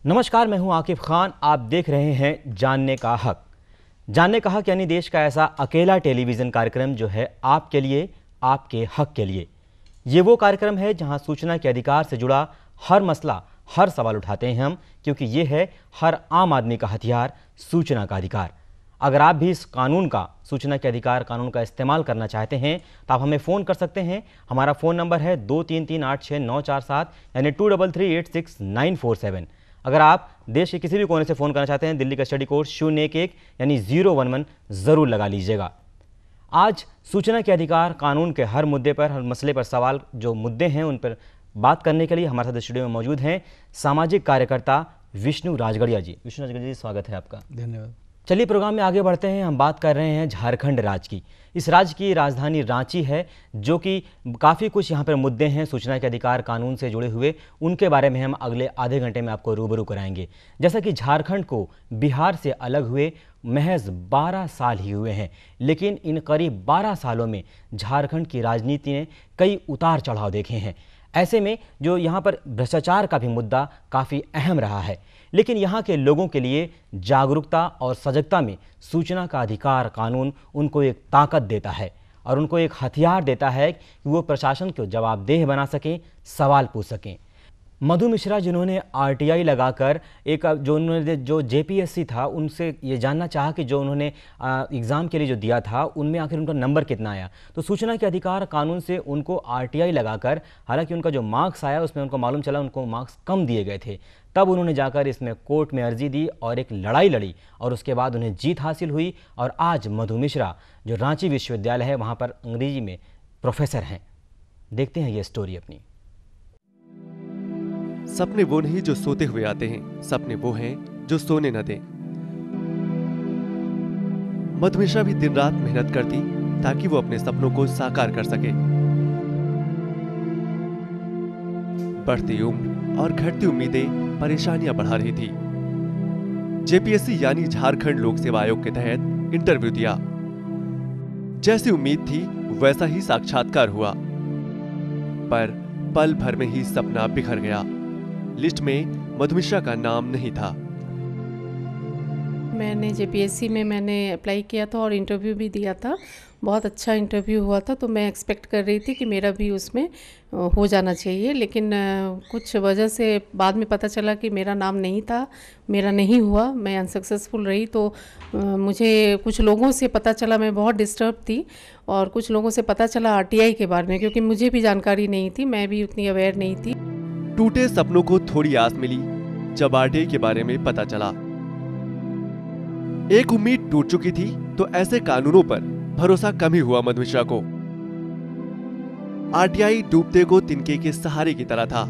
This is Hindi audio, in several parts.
नमस्कार, मैं हूं आकिब खान। आप देख रहे हैं जानने का हक। जानने का हक यानी देश का ऐसा अकेला टेलीविज़न कार्यक्रम जो है आपके लिए, आपके हक के लिए। ये वो कार्यक्रम है जहां सूचना के अधिकार से जुड़ा हर मसला, हर सवाल उठाते हैं हम, क्योंकि ये है हर आम आदमी का हथियार, सूचना का अधिकार। अगर आप भी इस कानून का, सूचना के अधिकार कानून का इस्तेमाल करना चाहते हैं तो आप हमें फ़ोन कर सकते हैं। हमारा फ़ोन नंबर है 23386947 यानी 23386947। अगर आप देश के किसी भी कोने से फ़ोन करना चाहते हैं, दिल्ली का स्टडी कोड 011 यानी 011 ज़रूर लगा लीजिएगा। आज सूचना के अधिकार कानून के हर मुद्दे पर, हर मसले पर सवाल जो मुद्दे हैं उन पर बात करने के लिए हमारे साथ स्टूडियो में मौजूद हैं सामाजिक कार्यकर्ता विष्णु राजगढ़िया जी। विष्णु राजगढ़िया जी, स्वागत है आपका। धन्यवाद। चलिए प्रोग्राम में आगे बढ़ते हैं। हम बात कर रहे हैं झारखंड राज्य की। इस राज्य की राजधानी रांची है, जो कि काफ़ी कुछ यहाँ पर मुद्दे हैं सूचना के अधिकार कानून से जुड़े हुए, उनके बारे में हम अगले आधे घंटे में आपको रूबरू कराएंगे। जैसा कि झारखंड को बिहार से अलग हुए महज 12 साल ही हुए हैं, लेकिन इन करीब 12 सालों में झारखंड की राजनीति ने कई उतार चढ़ाव देखे हैं। ऐसे में जो यहाँ पर भ्रष्टाचार का भी मुद्दा काफ़ी अहम रहा है, लेकिन यहाँ के लोगों के लिए जागरूकता और सजगता में सूचना का अधिकार कानून उनको एक ताकत देता है और उनको एक हथियार देता है कि वो प्रशासन को जवाबदेह बना सकें, सवाल पूछ सकें। मधु मिश्रा, जिन्होंने आरटीआई लगाकर जो जेपीएससी था, उनसे ये जानना चाहा कि जो उन्होंने एग्ज़ाम के लिए जो दिया था उनमें आखिर उनका नंबर कितना आया, तो सूचना के अधिकार कानून से उनको आरटीआई लगाकर, हालांकि उनका जो मार्क्स आया उसमें उनको मालूम चला उनको मार्क्स कम दिए गए थे, तब उन्होंने जाकर इसमें कोर्ट में अर्जी दी और एक लड़ाई लड़ी और उसके बाद उन्हें जीत हासिल हुई। और आज मधु मिश्रा जो रांची विश्वविद्यालय है वहाँ पर अंग्रेजी में प्रोफेसर हैं। देखते हैं ये स्टोरी अपनी। सपने वो नहीं जो सोते हुए आते हैं, सपने वो हैं जो सोने न दें। मधु मिश्रा भी दिन रात मेहनत करती ताकि वो अपने सपनों को साकार कर सके। बढ़ती उम्र और घटती उम्मीदें परेशानियां बढ़ा रही थी। जेपीएससी यानी झारखंड लोक सेवा आयोग के तहत इंटरव्यू दिया। जैसी उम्मीद थी वैसा ही साक्षात्कार हुआ, पर पल भर में ही सपना बिखर गया। लिस्ट में मधु मिश्रा का नाम नहीं था। मैंने जेपीएससी में मैंने अप्लाई किया था और इंटरव्यू भी दिया था। बहुत अच्छा इंटरव्यू हुआ था, तो मैं एक्सपेक्ट कर रही थी कि मेरा भी उसमें हो जाना चाहिए, लेकिन कुछ वजह से बाद में पता चला कि मेरा नाम नहीं था, मेरा नहीं हुआ, मैं अनसक्सेसफुल रही। तो मुझे कुछ लोगों से पता चला, मैं बहुत डिस्टर्ब थी, और कुछ लोगों से पता चला आरटीआई के बारे में, क्योंकि मुझे भी जानकारी नहीं थी, मैं भी उतनी अवेयर नहीं थी। टूटे सपनों को थोड़ी आस मिली जब आरटीआई के बारे में पता चला। एक उम्मीद टूट चुकी थी तो ऐसे कानूनों पर भरोसा कम ही हुआ मधु मिश्रा को। आरटीआई डूबते को तिनके के सहारे की तरह था।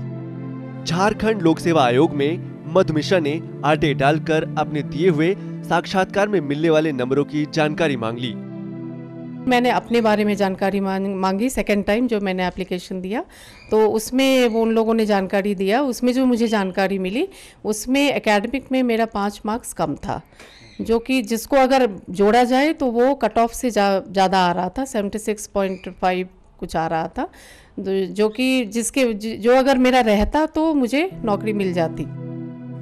झारखंड लोक सेवा आयोग में मधु मिश्रा ने आरटीआई डालकर अपने दिए हुए साक्षात्कार में मिलने वाले नंबरों की जानकारी मांग ली। मैंने अपने बारे में जानकारी मांगी सेकंड टाइम जो मैंने एप्लीकेशन दिया, तो उसमें वो उन लोगों ने जानकारी दिया। उसमें जो मुझे जानकारी मिली उसमें एकेडमिक में मेरा 5 मार्क्स कम था, जो कि जिसको अगर जोड़ा जाए तो वो कट ऑफ से ज़्यादा आ रहा था, 76.5 कुछ आ रहा था, जो कि जो अगर मेरा रहता तो मुझे नौकरी मिल जाती।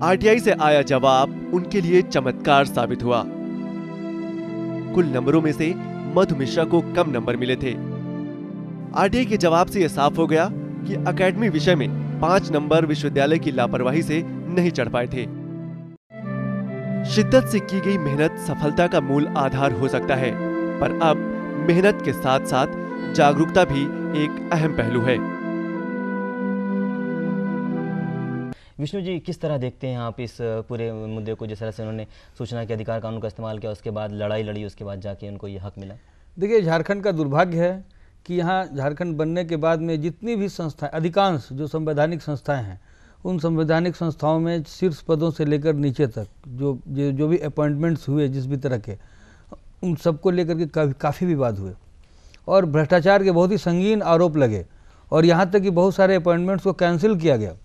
आरटीआई से आया जवाब उनके लिए चमत्कार साबित हुआ। कुल नंबरों में से मधु मिश्रा को कम नंबर मिले थे। आरटीआई के जवाब से यह साफ हो गया कि एकेडमी विषय में 5 नंबर विश्वविद्यालय की लापरवाही से नहीं चढ़ पाए थे। शिद्दत से की गई मेहनत सफलता का मूल आधार हो सकता है, पर अब मेहनत के साथ साथ जागरूकता भी एक अहम पहलू है। विष्णु जी, किस तरह देखते हैं आप इस पूरे मुद्दे को, जिस तरह से उन्होंने सूचना के अधिकार कानून का इस्तेमाल किया, उसके बाद लड़ाई लड़ी, उसके बाद जाके उनको ये हक मिला? देखिए, झारखंड का दुर्भाग्य है कि यहाँ झारखंड बनने के बाद में जितनी भी संस्थाएं, अधिकांश जो संवैधानिक संस्थाएं हैं, उन संवैधानिक संस्थाओं में शीर्ष पदों से लेकर नीचे तक जो भी अपॉइंटमेंट्स हुए जिस भी तरह के, उन सबको लेकर के काफ़ी विवाद हुए और भ्रष्टाचार के बहुत ही संगीन आरोप लगे, और यहाँ तक कि बहुत सारे अपॉइंटमेंट्स को कैंसिल किया गया।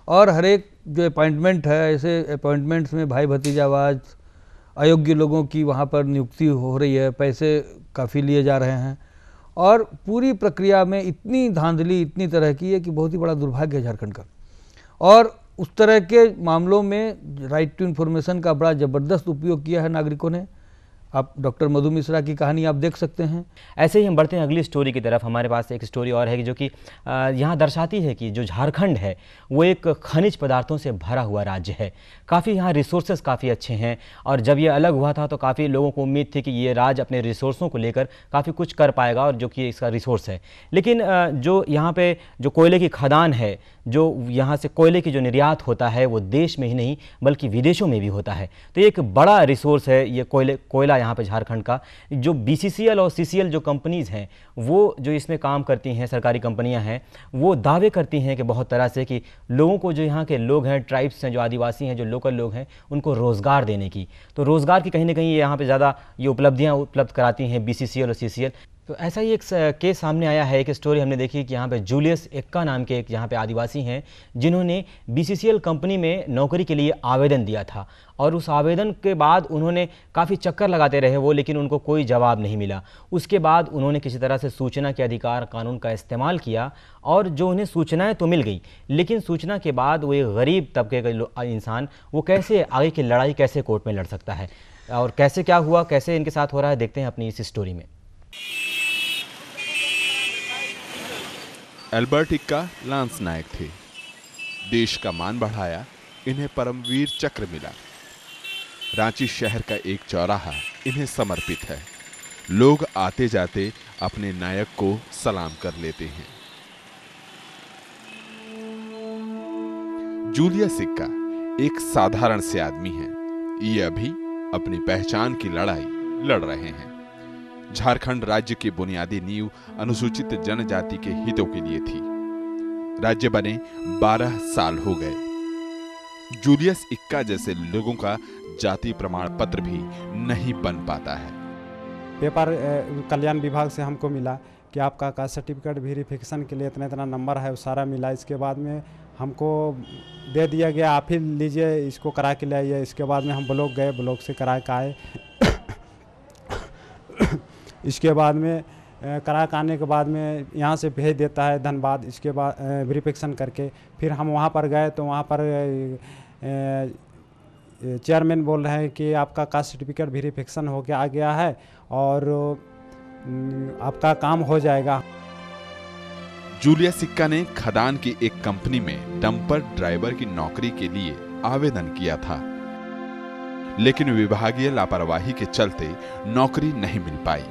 और हर एक जो अपॉइंटमेंट है, ऐसे अपॉइंटमेंट्स में भाई भतीजावाज, अयोग्य लोगों की वहाँ पर नियुक्ति हो रही है, पैसे काफ़ी लिए जा रहे हैं, और पूरी प्रक्रिया में इतनी धांधली, इतनी तरह की है कि बहुत ही बड़ा दुर्भाग्य है झारखंड का। और उस तरह के मामलों में राइट टू इन्फॉर्मेशन का बड़ा ज़बरदस्त उपयोग किया है नागरिकों ने। आप डॉक्टर मधु मिश्रा की कहानी आप देख सकते हैं। ऐसे ही हम बढ़ते हैं अगली स्टोरी की तरफ। हमारे पास एक स्टोरी और है जो कि यहाँ दर्शाती है कि जो झारखंड है वो एक खनिज पदार्थों से भरा हुआ राज्य है। काफ़ी यहाँ रिसोर्सेज काफ़ी अच्छे हैं और जब ये अलग हुआ था तो काफ़ी लोगों को उम्मीद थी कि ये राज्य अपने रिसोर्सों को लेकर काफ़ी कुछ कर पाएगा और जो कि इसका रिसोर्स है। लेकिन जो यहाँ पे जो कोयले की खदान है, जो यहाँ से कोयले की जो निर्यात होता है वो देश में ही नहीं बल्कि विदेशों में भी होता है। तो ये एक बड़ा रिसोर्स है ये कोयला यहाँ पे झारखंड का। जो BCCL और CCL जो कंपनीज़ हैं वो जो इसमें काम करती हैं, सरकारी कंपनियाँ हैं, वो दावे करती हैं कि बहुत तरह से कि लोगों को, जो यहाँ के लोग हैं, ट्राइब्स हैं, जो आदिवासी हैं, जो लोकल लोग हैं, उनको रोज़गार देने की। तो रोज़गार की कहीं ना कहीं यहाँ पे ज़्यादा ये उपलब्धियाँ उपलब्ध कराती हैं BCCL और CCL। तो ऐसा ही एक केस सामने आया है, एक स्टोरी हमने देखी कि यहाँ पे जूलियस एक्का नाम के एक यहाँ पे आदिवासी हैं जिन्होंने BCCL कंपनी में नौकरी के लिए आवेदन दिया था और उस आवेदन के बाद उन्होंने काफ़ी चक्कर लगाते रहे वो, लेकिन उनको कोई जवाब नहीं मिला। उसके बाद उन्होंने किसी तरह से सूचना के अधिकार कानून का इस्तेमाल किया और जो उन्हें सूचनाएँ तो मिल गई, लेकिन सूचना के बाद वो एक गरीब तबके का इंसान वो कैसे आगे की लड़ाई कैसे कोर्ट में लड़ सकता है और कैसे क्या हुआ, कैसे इनके साथ हो रहा है, देखते हैं अपनी इस स्टोरी में। एल्बर्ट इक्का लांस नायक थे। देश का मान बढ़ाया, इन्हें परमवीर चक्र मिला। रांची शहर का एक चौराहा इन्हें समर्पित है। लोग आते जाते अपने नायक को सलाम कर लेते हैं। जूलियस इक्का एक साधारण से आदमी हैं। ये अभी अपनी पहचान की लड़ाई लड़ रहे हैं। झारखंड राज्य की बुनियादी नींव अनुसूचित जनजाति के हितों के लिए थी। राज्य बने 12 साल हो गए। जूलियस इक्का जैसे लोगों का जाति प्रमाण पत्र भी नहीं बन पाता है। पेपर कल्याण विभाग से हमको मिला कि आपका कास्ट सर्टिफिकेट वेरिफिकेशन के लिए इतना नंबर है, वो सारा मिला। इसके बाद में हमको दे दिया गया, आप ही लीजिए, इसको करा के ले आइए। इसके बाद में हम ब्लॉक गए, ब्लॉक से करा के आए। इसके बाद में करा के आने के बाद में यहाँ से भेज देता है धनबाद। इसके बाद वेरिफिकेशन करके फिर हम वहाँ पर गए तो वहाँ पर चेयरमैन बोल रहे हैं कि आपका कास्ट सर्टिफिकेट वेरिफिकेशन हो के आ गया है और आपका काम हो जाएगा। जूलियस इक्का ने खदान की एक कंपनी में डंपर ड्राइवर की नौकरी के लिए आवेदन किया था, लेकिन विभागीय लापरवाही के चलते नौकरी नहीं मिल पाई।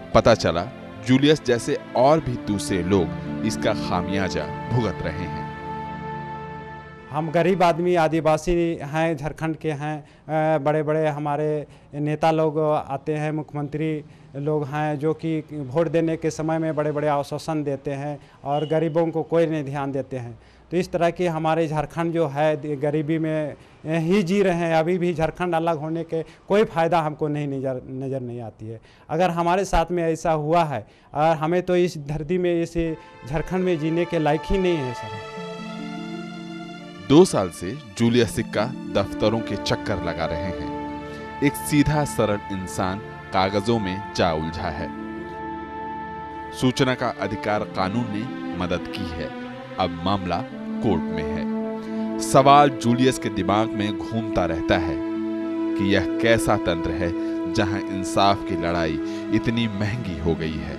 पता चला जूलियस जैसे और भी दूसरे लोग इसका खामियाजा भुगत रहे हैं। हम गरीब आदमी आदिवासी हैं, झारखंड के हैं। बड़े बड़े हमारे नेता लोग आते हैं, मुख्यमंत्री लोग हैं, जो कि वोट देने के समय में बड़े बड़े आश्वासन देते हैं और गरीबों को कोई नहीं ध्यान देते हैं। तो इस तरह की हमारे झारखंड जो है गरीबी में ही जी रहे हैं। अभी भी झारखंड अलग होने के कोई फ़ायदा हमको नज़र नहीं आती है। अगर हमारे साथ में ऐसा हुआ है और हमें तो इस धरती में, इस झारखंड में जीने के लायक ही नहीं है सर। 2 साल से जूलियस इक्का दफ्तरों के चक्कर लगा रहे हैं। एक सीधा सरल इंसान कागजों में जा उलझा है। सूचना का अधिकार कानून ने मदद की है, अब मामला कोर्ट में है। सवाल जूलियस के दिमाग में घूमता रहता है कि यह कैसा तंत्र है जहां इंसाफ की लड़ाई इतनी महंगी हो गई है।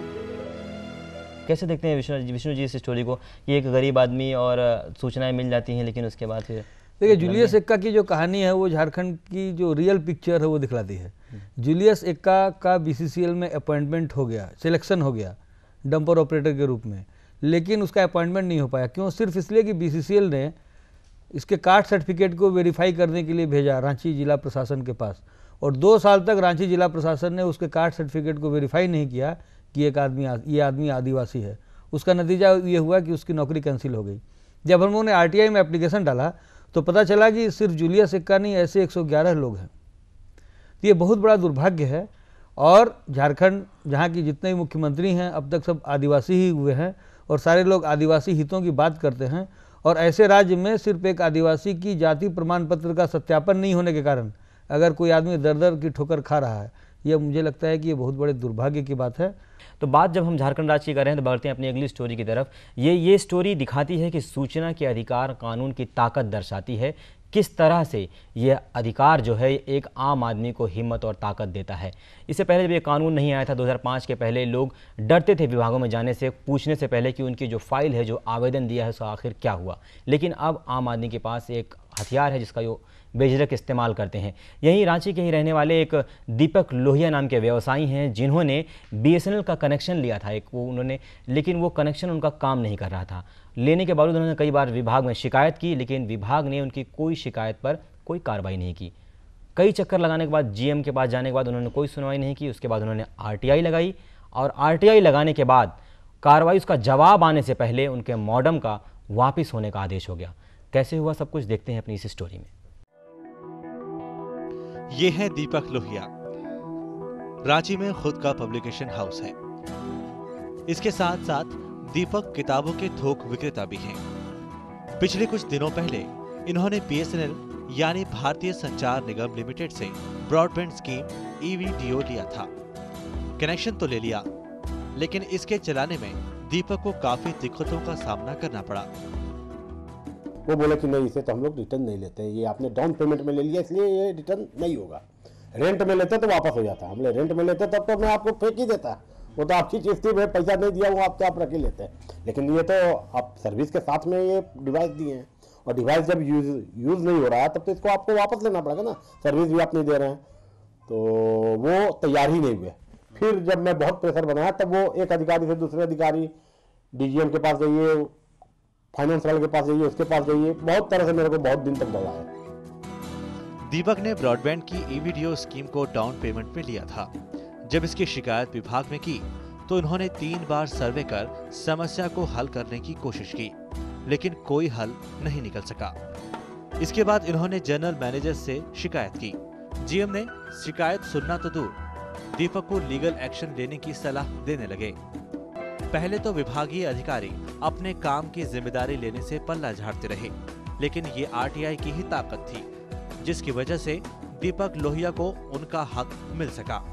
कैसे देखते हैं विष्णु जी इस स्टोरी को कि एक गरीब आदमी और सूचनाएं मिल जाती हैं, लेकिन उसके बाद फिर देखिए जूलियस एक्का की जो कहानी है वो झारखंड की जो रियल पिक्चर है वो दिखलाती है। जूलियस एक्का का BCCL में अपॉइंटमेंट हो गया, सिलेक्शन हो गया डंपर ऑपरेटर के रूप में, लेकिन उसका अपॉइंटमेंट नहीं हो पाया। क्यों? सिर्फ इसलिए कि BCCL ने इसके कास्ट सर्टिफिकेट को वेरीफाई करने के लिए भेजा रांची जिला प्रशासन के पास, और 2 साल तक रांची जिला प्रशासन ने उसके कास्ट सर्टिफिकेट को वेरीफाई नहीं किया कि ये आदमी आदिवासी है। उसका नतीजा ये हुआ कि उसकी नौकरी कैंसिल हो गई। जब हम लोगों ने RTI में एप्लीकेशन डाला तो पता चला कि सिर्फ जूलियस एक्का नहीं, ऐसे 111 लोग हैं। तो ये बहुत बड़ा दुर्भाग्य है। और झारखंड जहाँ की जितने भी मुख्यमंत्री हैं अब तक सब आदिवासी ही हुए हैं और सारे लोग आदिवासी हितों की बात करते हैं। और ऐसे राज्य में सिर्फ एक आदिवासी की जाति प्रमाण पत्र का सत्यापन नहीं होने के कारण अगर कोई आदमी दर दर की ठोकर खा रहा है यह मुझे लगता है कि ये बहुत बड़े दुर्भाग्य की बात है। तो बात जब हम झारखंड राज्य की कर रहे हैं तो बढ़ते हैं अपनी अगली स्टोरी की तरफ। ये स्टोरी दिखाती है कि सूचना के अधिकार कानून की ताकत दर्शाती है, किस तरह से यह अधिकार जो है एक आम आदमी को हिम्मत और ताकत देता है। इससे पहले जब ये कानून नहीं आया था 2005 के पहले, लोग डरते थे विभागों में जाने से, पूछने से पहले कि उनकी जो फाइल है, जो आवेदन दिया है, उसका आखिर क्या हुआ। लेकिन अब आम आदमी के पास एक हथियार है जिसका वो बेझिझक इस्तेमाल करते हैं। यहीं रांची के ही रहने वाले एक दीपक लोहिया नाम के व्यवसायी हैं, जिन्होंने BSNL का कनेक्शन लिया था लेकिन वो कनेक्शन उनका काम नहीं कर रहा था। लेने के बावजूद उन्होंने कई बार विभाग में शिकायत की, लेकिन विभाग ने उनकी कोई शिकायत पर कोई कार्रवाई नहीं की। कई चक्कर लगाने के बाद, GM के पास जाने के बाद उन्होंने कोई सुनवाई नहीं की। उसके बाद उन्होंने RTI लगाई और RTI लगाने के बाद कार्रवाई, उसका जवाब आने से पहले उनके मॉडम का वापस होने का आदेश हो गया। कैसे हुआ सब कुछ देखते हैं अपनी इस स्टोरी में। ये है दीपक लोहिया। रांची में खुद का पब्लिकेशन हाउस है। इसके साथ साथ दीपक किताबों के थोक विक्रेता भी हैं। पिछले कुछ दिनों पहले इन्होंने BSNL यानी भारतीय संचार निगम लिमिटेड से ब्रॉडबैंड स्कीम EVDO लिया था। कनेक्शन तो ले लिया, लेकिन इसके चलाने में दीपक को काफी दिक्कतों का सामना करना पड़ा। वो बोले कि नहीं, इसे तो हम लोग रिटर्न नहीं लेते, ये आपने डाउन पेमेंट में ले लिया इसलिए ये रिटर्न नहीं होगा। रेंट में लेते तो वापस हो जाता, हमने रेंट में लेते तब तो मैं आपको फेंक ही देता, वो तो आपकी चीज थी, पैसा नहीं दिया वो आपसे आप रख ही लेते हैं। लेकिन ये तो आप सर्विस के साथ में ये डिवाइस दिए हैं, और डिवाइस जब यूज नहीं हो रहा है तब तो इसको आपको वापस लेना पड़ेगा ना, सर्विस भी आप नहीं दे रहे हैं। तो वो तैयार ही नहीं हुए। फिर जब मैं बहुत प्रेशर बनाया तब वो एक अधिकारी से दूसरे अधिकारी, DGM के पास जाइए, फाइनेंस वाले के पास जाइए, उसके पास जाइए, बहुत तरह से मेरे को बहुत दिन तक दौड़ाया। दीपक ने ब्रॉडबैंड की EVDO स्कीम को डाउन पेमेंट में लिया था। जब इसकी शिकायत विभाग में की तो उन्होंने 3 बार सर्वे कर समस्या को हल करने की कोशिश की, लेकिन कोई हल नहीं निकल सका। इसके बाद इन्होंने जनरल मैनेजर से शिकायत की। GM ने शिकायत सुनना तो दूर, दीपक को लीगल एक्शन लेने की सलाह देने लगे। पहले तो विभागीय अधिकारी अपने काम की जिम्मेदारी लेने से पल्ला झाड़ते रहे, लेकिन ये RTI की ही ताकत थी जिसकी वजह से दीपक लोहिया को उनका हक मिल सका।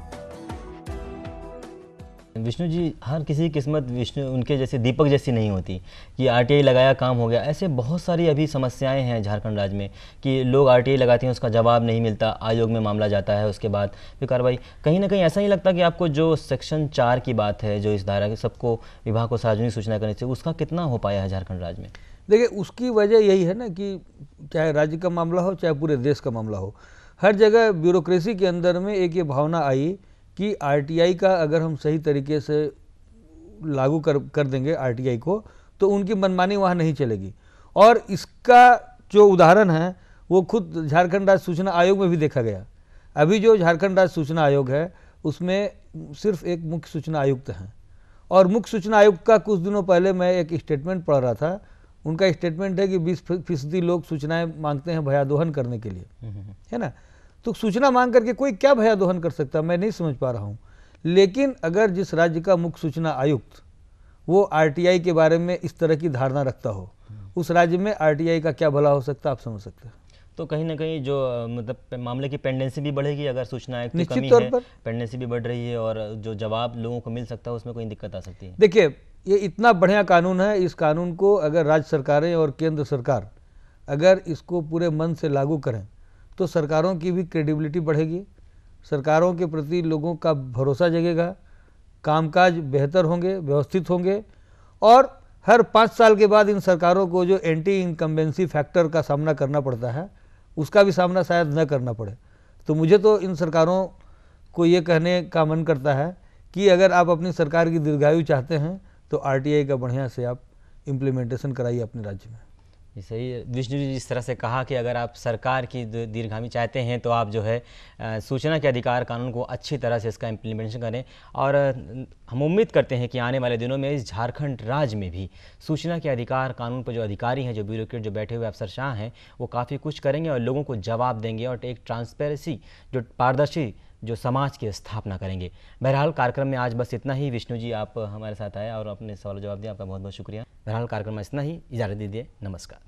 विष्णु जी, हर किसी की किस्मत उनके जैसे दीपक जैसी नहीं होती कि RTI लगाया काम हो गया। ऐसे बहुत सारी अभी समस्याएं हैं झारखंड राज्य में कि लोग RTI लगाते हैं, उसका जवाब नहीं मिलता, आयोग में मामला जाता है, उसके बाद फिर कार्रवाई। कहीं ना कहीं ऐसा ही लगता कि आपको जो सेक्शन 4 की बात है, जो इस धारा की सबको विभाग को सार्वजनिक सूचना करनी चाहिए, उसका कितना हो पाया है झारखंड राज्य में? देखिए, उसकी वजह यही है ना कि चाहे राज्य का मामला हो चाहे पूरे देश का मामला हो, हर जगह ब्यूरोक्रेसी के अंदर में एक ये भावना आई कि RTI का अगर हम सही तरीके से लागू कर देंगे RTI को, तो उनकी मनमानी वहाँ नहीं चलेगी। और इसका जो उदाहरण है वो खुद झारखंड राज्य सूचना आयोग में भी देखा गया। अभी जो झारखंड राज्य सूचना आयोग है उसमें सिर्फ एक मुख्य सूचना आयुक्त हैं, और मुख्य सूचना आयुक्त का कुछ दिनों पहले मैं एक स्टेटमेंट पढ़ रहा था। उनका स्टेटमेंट है कि 20% लोग सूचनाएं मांगते हैं भयादोहन करने के लिए, है ना। तो सूचना मांग करके कोई क्या भयादोहन कर सकता, मैं नहीं समझ पा रहा हूँ। लेकिन अगर जिस राज्य का मुख्य सूचना आयुक्त वो RTI के बारे में इस तरह की धारणा रखता हो, उस राज्य में RTI का क्या भला हो सकता, आप समझ सकते हैं। तो कहीं ना कहीं जो मतलब मामले की पेंडेंसी भी बढ़ेगी, अगर सूचना आयुक्त की निश्चित कमी तौर है, पर पेंडेंसी भी बढ़ रही है और जो जवाब लोगों को मिल सकता है उसमें कोई दिक्कत आ सकती है। देखिए, ये इतना बढ़िया कानून है, इस कानून को अगर राज्य सरकारें और केंद्र सरकार अगर इसको पूरे मन से लागू करें तो सरकारों की भी क्रेडिबिलिटी बढ़ेगी, सरकारों के प्रति लोगों का भरोसा जगेगा, कामकाज बेहतर होंगे, व्यवस्थित होंगे, और हर 5 साल के बाद इन सरकारों को जो एंटी इनकम्बेंसी फैक्टर का सामना करना पड़ता है उसका भी सामना शायद न करना पड़े। तो मुझे तो इन सरकारों को ये कहने का मन करता है कि अगर आप अपनी सरकार की दीर्घायु चाहते हैं तो RTI का बढ़िया से आप इम्प्लीमेंटेशन कराइए अपने राज्य में। सही है विष्णु जी, जिस तरह से कहा कि अगर आप सरकार की दीर्घामी चाहते हैं तो आप जो है सूचना के अधिकार कानून को अच्छी तरह से इसका इम्प्लीमेंटेशन करें। और हम उम्मीद करते हैं कि आने वाले दिनों में इस झारखंड राज्य में भी सूचना के अधिकार कानून पर जो अधिकारी हैं, जो ब्यूरोक्रेट, जो बैठे हुए अफसरशाह हैं, वो काफ़ी कुछ करेंगे और लोगों को जवाब देंगे और एक ट्रांसपेरेंसी, जो पारदर्शी जो समाज की स्थापना करेंगे। बहरहाल कार्यक्रम में आज बस इतना ही। विष्णु जी, आप हमारे साथ आए और अपने सवाल जवाब दिया, आपका बहुत बहुत शुक्रिया। बहरहाल कार्यक्रम में इतना ही, इजाज़त दीजिए, नमस्कार।